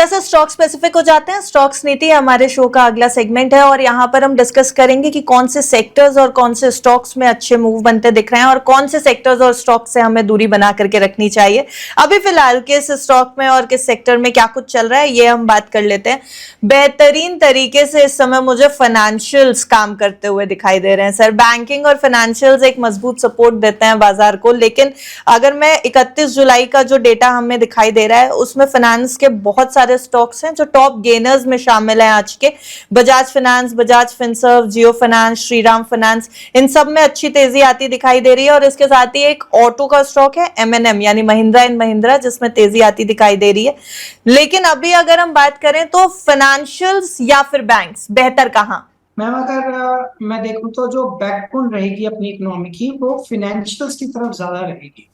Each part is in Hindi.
थोड़ा सा स्टॉक स्पेसिफिक हो जाते हैं। स्टॉक्स नीति हमारे शो का अगला सेगमेंट है और यहाँ पर हम डिस्कस करेंगे कि कौन से सेक्टर्स और कौन से स्टॉक्स में अच्छे मूव बनते दिख रहे हैं और कौन से सेक्टर्स और स्टॉक्स से हमें दूरी बना करके रखनी चाहिए। अभी फिलहाल किस स्टॉक में और किस सेक्टर में क्या कुछ चल रहा है ये हम बात कर लेते हैं। बेहतरीन तरीके से इस समय मुझे फाइनेंशियल्स काम करते हुए दिखाई दे रहे हैं सर। बैंकिंग और फाइनेंशियल्स एक मजबूत सपोर्ट देते हैं बाजार को, लेकिन अगर मैं 31 जुलाई का जो डेटा हमें दिखाई दे रहा है उसमें फाइनेंस के बहुत सारे स्टॉक्स हैं जो टॉप गेनर्स में शामिल हैं आज के। बजाज फाइनेंस, बजाज फिनसर्व, जियो फाइनेंस, श्रीराम फाइनेंस, इन सब में अच्छी तेजी आती दिखाई दे रही है। और इसके साथ ही एक ऑटो का स्टॉक है M&M यानी महिंद्रा एंड महिंद्रा, जिसमें तेजी आती दिखाई दे रही है। लेकिन अभी अगर हम बात करें तो फाइनेंशियल्स या फिर बैंक्स बेहतर कहां? मैम अगर मैं देखूं तो जो बैकबोन रहेगी अपनी इकोनॉमी की वो फिनेंशियल्स की तरफ ज्यादा रहेगी।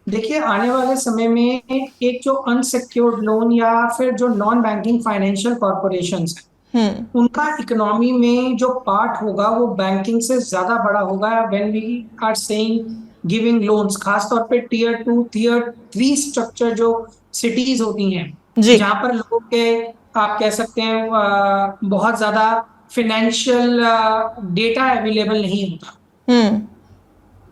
देखिए आने वाले समय में एक जो अनसिक्योर्ड लोन या फिर जो नॉन बैंकिंग फाइनेंशियल कॉर्पोरेशंस हैं उनका इकोनॉमी में जो पार्ट होगा वो बैंकिंग से ज्यादा बड़ा होगा। When we are saying giving loans, खासतौर पे टियर 2 टियर 3 स्ट्रक्चर जो सिटीज होती हैं जहां पर लोगों के आप कह सकते हैं बहुत ज्यादा फिनेंशियल डेटा अवेलेबल नहीं होता,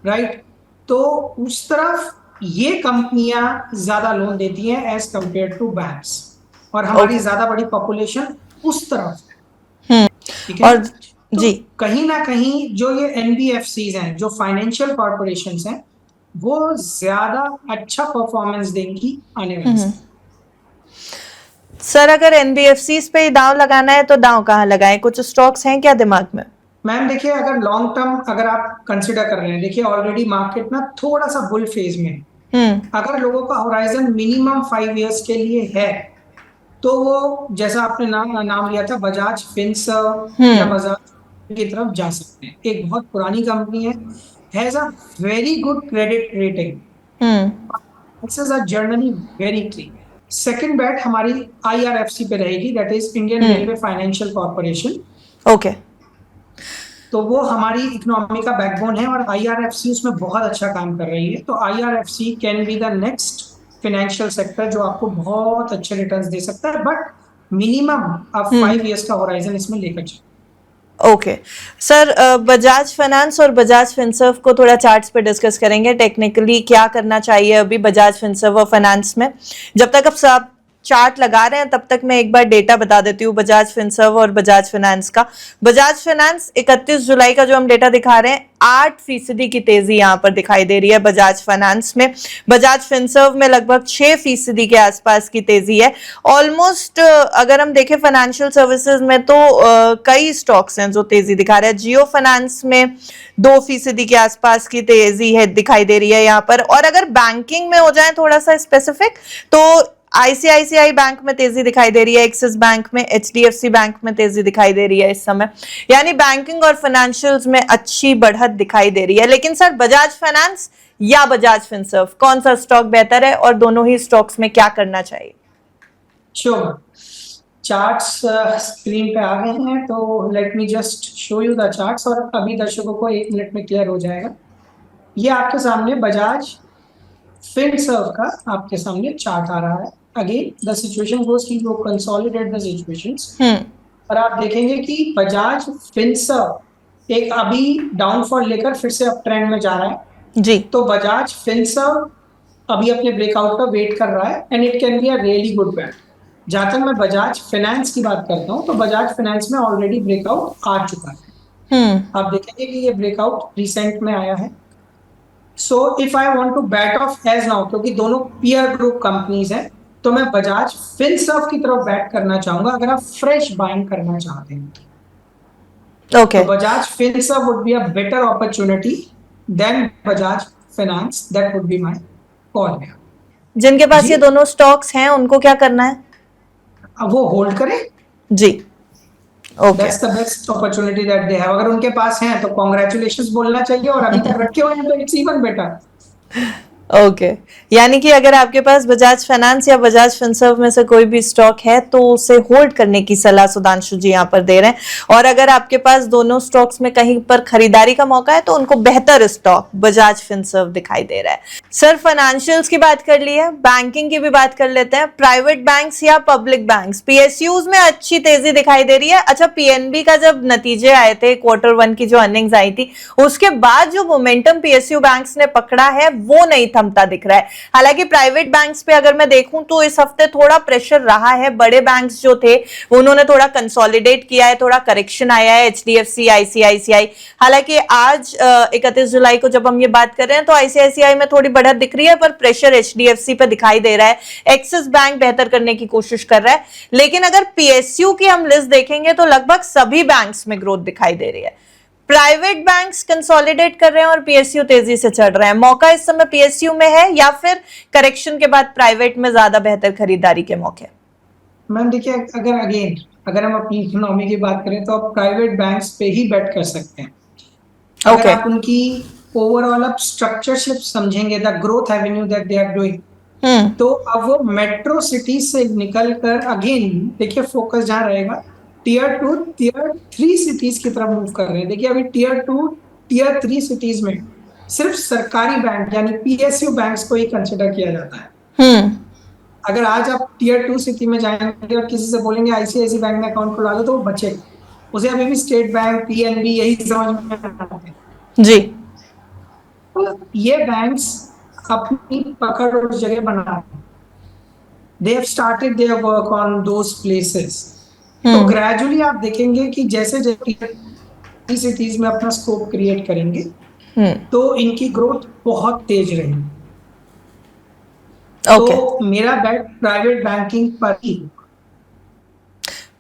राइट? तो उस तरफ ये कंपनियां ज्यादा लोन देती हैं एज कंपेयर टू बैंक्स, और हमारी ज्यादा बड़ी पॉपुलेशन उस तरफ है, ठीक है? और तो जी कहीं ना कहीं जो ये NBFCs हैं, जो फाइनेंशियल कॉर्पोरेशंस हैं, वो ज्यादा अच्छा परफॉर्मेंस देंगी आने वाले समय। सर अगर NBFCs पे ही दांव लगाना है तो दांव कहाँ लगाएं? कुछ स्टॉक्स हैं क्या दिमाग में? मैम देखिए अगर लॉन्ग टर्म अगर आप कंसिडर कर रहे हैं, देखिए ऑलरेडी मार्केट ना थोड़ा सा बुल फेज में है। अगर लोगों का होराइजन मिनिमम 5 इयर्स के लिए है तो वो जैसा आपने नाम लिया था बजाज फिनसर्व या बजाज की तरफ जा सकते हैं। एक बहुत पुरानी कंपनी है, has a very good credit rating, एक्सेस are generally very clean. Second bet हमारी IRFC पे रहेगी, that is Indian railway financial corporation. Okay तो वो हमारी इकोनॉमी का बैकबोन है और IRFC उसमें बहुत अच्छा काम कर रही है। तो IRFC can be the next financial sector जो आपको बहुत अच्छे रिटर्न्स दे सकता है, बट मिनिमम आप 5 इयर्स का होराइजन इसमें लेकर चलिए। ओके सर, बजाज फाइनेंस और बजाज फिनसर्व को थोड़ा चार्ट्स पे डिस्कस करेंगे। टेक्निकली क्या करना चाहिए अभी बजाज फिनसर्व और फाइनेंस में। जब तक अब सब चार्ट लगा रहे हैं तब तक मैं एक बार डेटा बता देती हूँ बजाज फिनसर्व और बजाज फाइनेंस का। बजाज फाइनेंस 31 जुलाई का जो हम डेटा दिखा रहे हैं 8% की तेजी यहाँ पर दिखाई दे रही है बजाज फाइनेंस में। बजाज फिनसर्व में लगभग 6% के आसपास की तेजी है। ऑलमोस्ट अगर हम देखें फाइनेंशियल सर्विसेज में तो कई स्टॉक्स हैं जो तेजी दिखा रहे हैं। जियो फाइनेंस में 2% के आसपास की तेजी है दिखाई दे रही है यहाँ पर। और अगर बैंकिंग में हो जाए थोड़ा सा स्पेसिफिक तो ICICI बैंक में तेजी दिखाई दे रही है, एक्सिस बैंक में, HDFC बैंक में तेजी दिखाई दे रही है इस समय। यानी बैंकिंग और फाइनेंशियल्स में अच्छी बढ़त दिखाई दे रही है। लेकिन सर बजाज फाइनेंस या बजाज फिनसर्व कौन सा स्टॉक बेहतर है और दोनों ही स्टॉक्स में क्या करना चाहिए? श्योर, चार्ट्स स्क्रीन पे आ गए हैं तो let me just show you the charts, और अभी दर्शकों को 1 मिनट में क्लियर हो जाएगा। ये आपके सामने बजाज फिनसर्व का आपके सामने चार्ट आ रहा है। अगेन द सिचुएशन गोस कि वो कंसोलिडेट द सिचुएशंस, और आप देखेंगे कि बजाज फिनसर्व एक अभी डाउनफॉल लेकर फिर से अप ट्रेंड में जा रहा है जी। तो बजाज फिनसर्व अभी अपने ब्रेकआउट का वेट कर रहा है and it can be a really good bat. जहां तक मैं बजाज फाइनेंस की बात करता हूं तो बजाज फाइनेंस में ऑलरेडी ब्रेकआउट आ चुका है। आप देखेंगे कि ये ब्रेकआउट रिसेंट में आया है। So if I want to bet of as now, क्योंकि दोनों पीयर ग्रुप कंपनीज हैं, तो मैं बजाज फिनसर्व की तरफ बैट करना चाहूंगा अगर आप फ्रेश बाइंग करना चाहते हैं। तो Bajaj Finserv would be a better opportunity than Bajaj Finance, that would be my call. जिनके पास ये दोनों स्टॉक्स हैं उनको क्या करना है? अब वो होल्ड करें जी। That's the best opportunity that they have. अगर उनके पास हैं तो कॉन्ग्रेचुलेशंस बोलना चाहिए, और अभी तक रखे हुए हैं तो इट्स इवन बेटर। ओके, यानी कि अगर आपके पास बजाज फाइनेंस या बजाज फिनसर्व में से कोई भी स्टॉक है तो उसे होल्ड करने की सलाह सुधांशु जी यहाँ पर दे रहे हैं। और अगर आपके पास दोनों स्टॉक्स में कहीं पर खरीदारी का मौका है तो उनको बेहतर स्टॉक बजाज फिनसर्व दिखाई दे रहा है। सर, फाइनेंशियल्स की बात कर ली है, बैंकिंग की भी बात कर लेते हैं। प्राइवेट बैंक्स या पब्लिक बैंक्स, पीएसयूज में अच्छी तेजी दिखाई दे रही है। अच्छा, पीएनबी का जब नतीजे आए थे Q1 की जो अर्निंग्स आई थी, उसके बाद जो मोमेंटम पीएसयू बैंक्स ने पकड़ा है वो नहीं थमता दिख रहा है। हालांकि प्राइवेट बैंक्स पे अगर मैं देखूं तो इस हफ्ते थोड़ा प्रेशर रहा है। बड़े बैंक्स जो थे उन्होंने थोड़ा कंसोलिडेट किया है, थोड़ा करेक्शन आया है, एचडीएफसी, आईसीआईसीआई। हालांकि आज 31 जुलाई को जब हम ये बात कर रहे हैं तो आईसीआईसीआई में थोड़ी बढ़त दिख रही है, पर प्रेशर एचडीएफसी पे दिखाई दे रहा है। एक्सिस बैंक बेहतर करने की कोशिश कर रहा है। लेकिन अगर पीएसयू की हम लिस्ट देखेंगे तो लगभग सभी बैंक्स में ग्रोथ दिखाई दे रही है। प्राइवेट बैंक्स कंसोलिडेट कर रहे हैं और पीएसयू तेजी से चढ़ रहे हैं। मौका इस समय पीएसयू में है या फिर करेक्शन के बाद प्राइवेट में ज्यादा बेहतर खरीदारी के मौके? मैम देखिए, अगर हम अपनी इकोनॉमी की बात करें तो आप प्राइवेट बैंक्स पे ही बेट कर सकते हैं। अगर ओके। आप उनकी ओवरऑल आप स्ट्रक्चरशिप समझेंगे, the growth avenue that they are doing, तो अब वो मेट्रो सिटी से निकल कर अगेन देखिए फोकस जहां रहेगा टीयर 2 टीयर 3 सिटीज की तरफ मूव कर रहे हैं। देखिए अभी टीयर 2 टीयर 3 सिटीज में सिर्फ सरकारी बैंक यानी पीएसयू बैंक्स को ही कंसिडर किया जाता है। अगर आज आप टीयर 2 सिटी में जाएंगे और किसी से बोलेंगे आईसीआईसी बैंक में अकाउंट खुला दो तो वो बचेगा, उसे अभी भी स्टेट बैंक, पीएनबी यही समझ में आते हैं जी। तो ये बैंक्स अपनी पकड़ उस जगह बना रहे हैं। They have started their work on those places. तो ग्रेजुअली आप देखेंगे कि जैसे जैसे सिटीज में अपना स्कोप क्रिएट करेंगे तो इनकी ग्रोथ बहुत तेज रहेगी। तो मेरा बेट प्राइवेट बैंकिंग पर ही।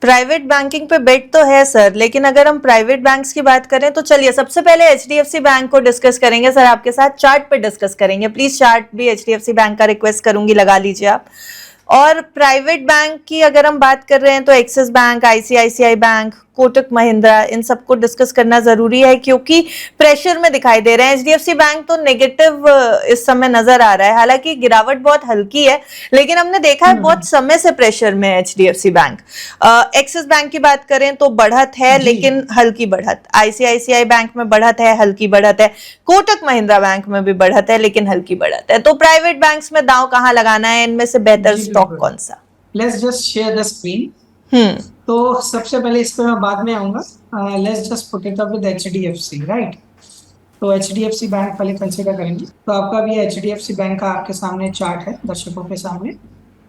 प्राइवेट बैंकिंग पे बेट तो है सर, लेकिन अगर हम प्राइवेट बैंक्स की बात करें तो चलिए सबसे पहले एचडीएफसी बैंक को डिस्कस करेंगे सर, आपके साथ चार्ट पे डिस्कस करेंगे। प्लीज चार्ट भी एचडीएफसी बैंक का रिक्वेस्ट करूंगी, लगा लीजिए आप। और प्राइवेट बैंक की अगर हम बात कर रहे हैं तो Axis bank, ICICI bank, Kotak Mahindra, इन सबको डिस्कस करना जरूरी है क्योंकि प्रेशर में दिखाई दे रहे हैं। एचडीएफसी बैंक तो नेगेटिव इस समय नजर आ रहा है, हालांकि गिरावट बहुत हल्की है, लेकिन हमने देखा है बहुत समय से प्रेशर में एचडीएफसी बैंक। एक्सिस बैंक की बात करें तो बढ़त है लेकिन हल्की बढ़त, आईसीआईसीआई बैंक में बढ़त है, हल्की बढ़त है, कोटक महिंद्रा बैंक में भी बढ़त है लेकिन हल्की बढ़त है। तो प्राइवेट बैंक्स में दांव कहां लगाना है, इनमें से बेहतर स्टॉक कौन सा? Let's just share the screen. तो सबसे पहले इस पे मैं बाद में आऊंगा। Let's just put it up with HDFC, right? तो एचडीएफसी बैंक पहले कंसीडर करेंगे। तो आपका भी एचडीएफसी बैंक का आपके सामने चार्ट है, दर्शकों के सामने।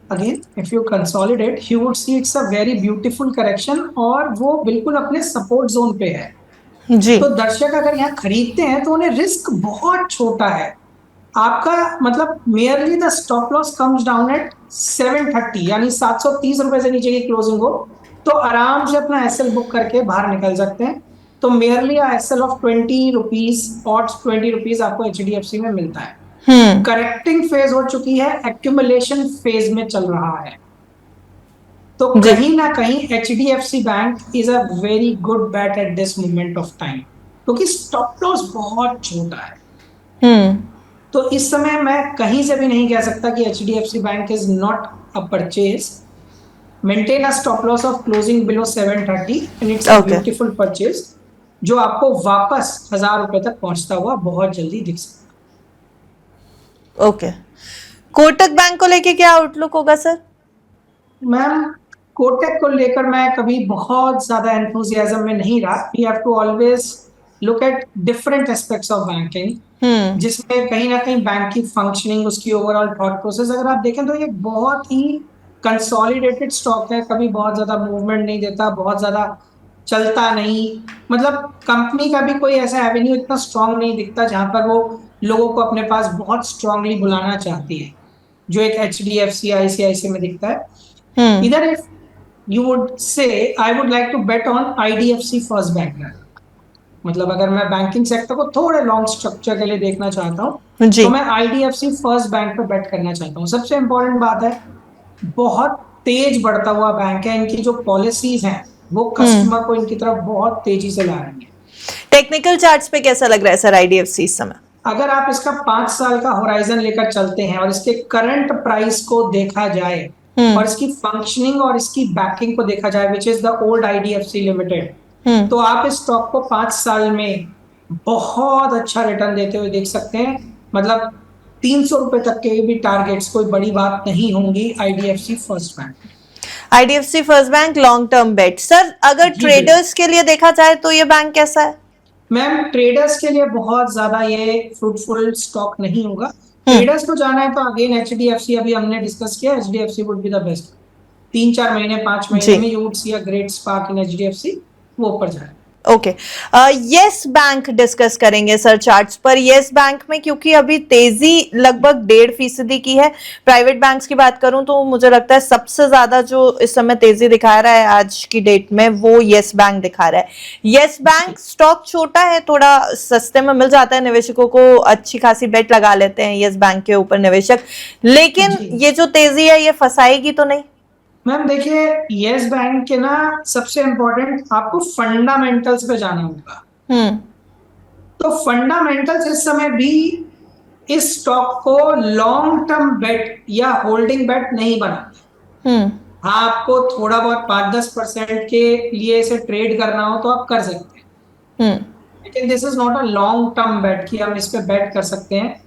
Again if you consolidate you would see it's a very beautiful correction और वो बिल्कुल अपने सपोर्ट जोन पे है जी। तो दर्शक अगर यहाँ खरीदते हैं तो उन्हें रिस्क बहुत छोटा है। आपका मतलब merely the stop loss comes down at 730 यानी 730 रुपए से नीचे की क्लोजिंग हो तो आराम से अपना एसएल बुक करके बाहर निकल सकते हैं। तो मेयरली एसएल ऑफ 20 रुपीज और 20 रुपीज आपको एचडीएफसी में मिलता है। करेक्टिंग फेज हो चुकी है, एक्यूमुलेशन फेज में चल रहा है। तो कहीं ना कहीं HDFC bank is a very good bat at this moment of time क्योंकि स्टॉप लॉस बहुत छोटा है। तो इस समय मैं कहीं से भी नहीं कह सकता कि HDFC bank is not a purchase. Maintain a stop loss of closing below 730 and it's a beautiful purchase जो आपको वापस 1000 रुपए तक पहुंचता हुआ बहुत जल्दी दिख सकता। ओके। कोटक बैंक को लेके क्या आउटलुक होगा सर? मैम कोटक को लेकर मैं कभी बहुत ज्यादा एंथुसियाज्म में नहीं रहा। We have to always look at different aspects of banking जिसमें कहीं ना कहीं बैंक की फंक्शनिंग, उसकी ओवरऑल थॉट प्रोसेस अगर आप देखें तो ये बहुत ही कंसोलिडेटेड स्टॉक है। कभी बहुत ज्यादा मूवमेंट नहीं देता, बहुत ज्यादा चलता नहीं, मतलब कंपनी का भी कोई ऐसा एवेन्यू इतना स्ट्रांग नहीं दिखता जहां पर वो लोगों को अपने पास बहुत स्ट्रांगली बुलाना चाहती है जो एक एचडीएफसी, आईसीआईसी में दिखता है। इधर if you would say I would like to bet on IDFC first bank. मतलब अगर मैं बैंकिंग सेक्टर को थोड़े लॉन्ग स्ट्रक्चर के लिए देखना चाहता हूँ तो मैं आईडीएफसी फर्स्ट बैंक पर बेट करना चाहता हूँ। सबसे इंपॉर्टेंट बात है बहुत तेज बढ़ता हुआ बैंक है, इनकी जो पॉलिसीज हैं वो कस्टमर को इनकी तरफ बहुत तेजी से ला रही है। टेक्निकल चार्ट्स पे कैसा लग रहा है सर आईडीएफसी इस समय? अगर आप इसका 5 साल का होराइजन लेकर चलते हैं और इसके करंट प्राइस को देखा जाए और इसकी फंक्शनिंग और इसकी बैकिंग को देखा जाए, which is the old IDFC limited, तो आप इस स्टॉक को 5 साल में बहुत अच्छा रिटर्न देते हुए देख सकते हैं। मतलब 300 रुपए तक के भी टारगेट्स कोई बड़ी बात नहीं होंगी IDFC first bank. IDFC first bank long term bet. Sir अगर जी ट्रेडर्स के लिए देखा जाए तो ये बैंक कैसा है? मैम, ट्रेडर्स के लिए बहुत ज्यादा ये फ्रूटफुल स्टॉक नहीं होगा। ट्रेडर्स को जाना है तो अगेन एचडीएफसी, अभी हमने डिस्कस किया, HDFC would be the best. 3-4 महीने 5 महीने जी में you would see a great spark in HDFC, वो ऊपर जाए। ओके। यस बैंक डिस्कस करेंगे सर चार्ट्स पर। यस बैंक में क्योंकि अभी तेजी लगभग 1.5% की है। प्राइवेट बैंक्स की बात करूं तो मुझे लगता है सबसे ज्यादा जो इस समय तेजी दिखा रहा है आज की डेट में वो यस बैंक दिखा रहा है। यस बैंक स्टॉक छोटा है, थोड़ा सस्ते में मिल जाता है, निवेशकों को अच्छी खासी बेट लगा लेते हैं यस बैंक के ऊपर निवेशक, लेकिन जी ये जो तेजी है ये फंसाएगी तो नहीं? मैम, देखिए यस बैंक के ना सबसे इम्पोर्टेंट आपको फंडामेंटल्स पे जाना होगा। हम्म तो फंडामेंटल्स इस समय भी इस स्टॉक को लॉन्ग टर्म बेट या होल्डिंग बेट नहीं बनाते। हम्म हाँ, आपको थोड़ा बहुत 5-10% के लिए इसे ट्रेड करना हो तो आप कर सकते हैं, हम्म लेकिन this is not a long term bet कि हम इस पे बेट कर सकते हैं।